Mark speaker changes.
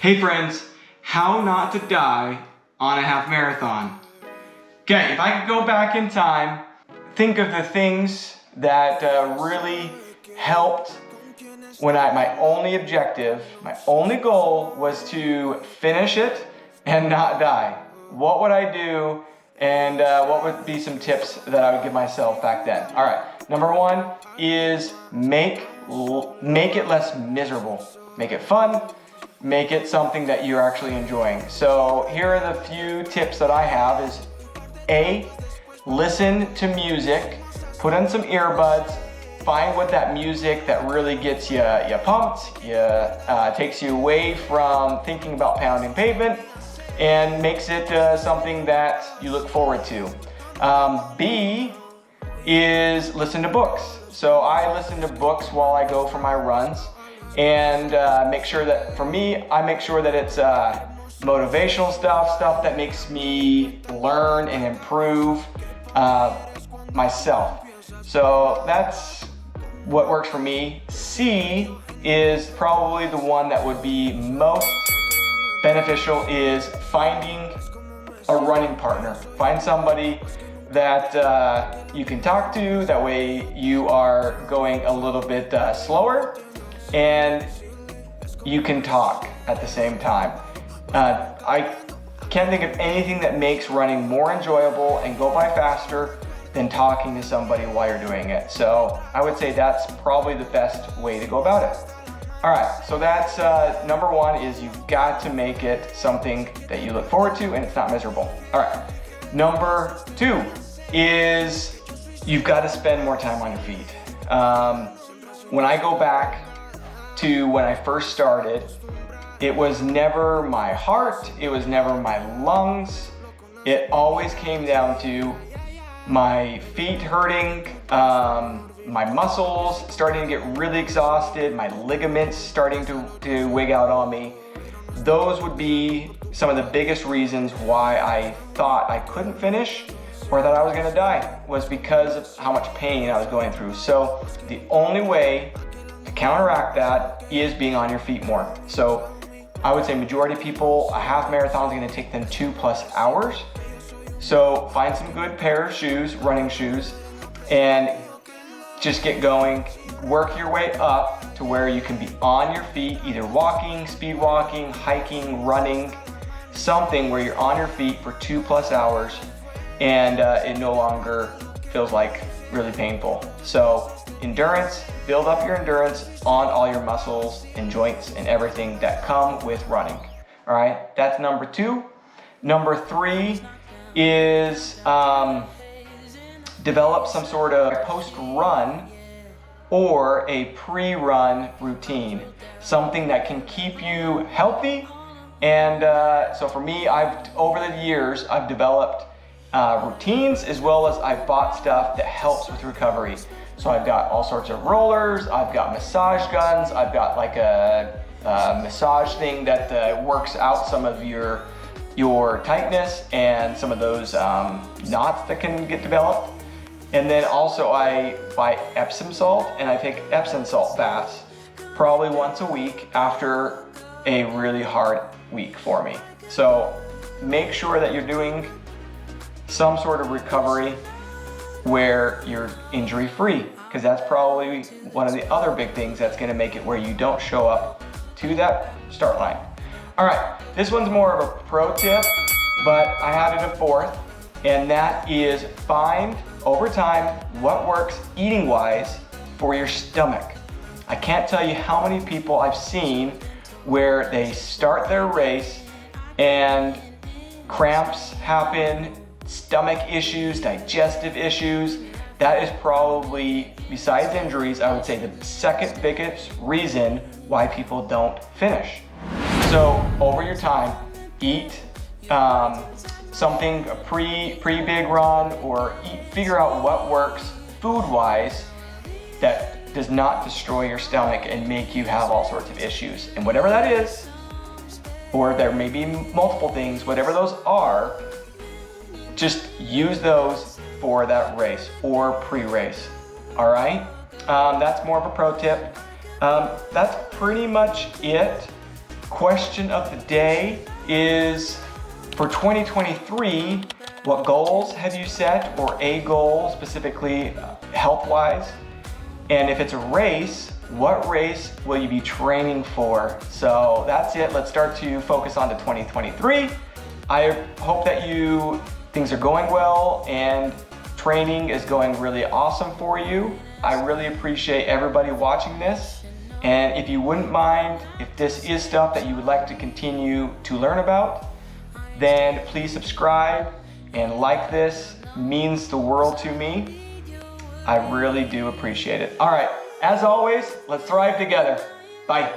Speaker 1: Hey friends, how not to die on a half marathon. Okay, if I could go back in time, think of the things that really helped when my only objective, my only goal was to finish it and not die. What would I do, and what would be some tips that I would give myself back then? All right, number one is make it less miserable. Make it fun. Make it something that you're actually enjoying. So here are the few tips that I have is A, listen to music, put on some earbuds, find what that music that really gets you pumped, takes you away from thinking about pounding pavement and makes it something that you look forward to. B is listen to books. So I listen to books while I go for my runs. And make sure that, for me, I make sure that it's motivational stuff that makes me learn and improve myself. So that's what works for me. C is probably the one that would be most beneficial, is finding a running partner. Find somebody that you can talk to, that way you are going a little bit slower and you can talk at the same time. I can't think of anything that makes running more enjoyable and go by faster than talking to somebody while you're doing it. So I would say that's probably the best way to go about it. All right, so that's number one, is you've got to make it something that you look forward to and it's not miserable. All right, number two is you've got to spend more time on your feet. When I go back to when I first started, it was never my heart, it was never my lungs. It always came down to my feet hurting, my muscles starting to get really exhausted, my ligaments starting to wig out on me. Those would be some of the biggest reasons why I thought I couldn't finish or that I was gonna die, was because of how much pain I was going through. So the only way to counteract that is being on your feet more. So I would say majority of people, a half marathon is going to take them 2+ hours. So find some good pair of shoes, running shoes, and just get going. Work your way up to where you can be on your feet, either walking, speed walking, hiking, running, something where you're on your feet for 2+ hours and it no longer feels like really painful. So endurance, build up your endurance on all your muscles and joints and everything that come with running. All right, that's number two. Number three is develop some sort of post-run or a pre-run routine, something that can keep you healthy. And so for me, over the years, I've developed routines, as well as I've bought stuff that helps with recovery. So I've got all sorts of rollers, I've got massage guns, I've got like a massage thing that works out some of your tightness and some of those knots that can get developed. And then also I buy Epsom salt, and I take Epsom salt baths probably once a week after a really hard week for me. So make sure that you're doing some sort of recovery where you're injury free, because that's probably one of the other big things that's going to make it where you don't show up to that start line. All right, this one's more of a pro tip, but I have it a fourth, and that is find over time what works eating wise for your stomach. I can't tell you how many people I've seen where they start their race and cramps happen, stomach issues, digestive issues. That is probably, besides injuries, I would say the second biggest reason why people don't finish. So over your time, eat something, a pre-big run, or figure out what works food-wise that does not destroy your stomach and make you have all sorts of issues. And whatever that is, or there may be multiple things, whatever those are, just use those for that race or pre-race. All right, that's more of a pro tip. That's pretty much it question of the day is, for 2023, what goals have you set, or a goal specifically health-wise? And if it's a race, what race will you be training for? So that's it. Let's start to focus on to 2023. I hope that things are going well and training is going really awesome for you. I really appreciate everybody watching this. And if you wouldn't mind, if this is stuff that you would like to continue to learn about, then please subscribe and like this. It means the world to me. I really do appreciate it. All right, as always, let's thrive together. Bye.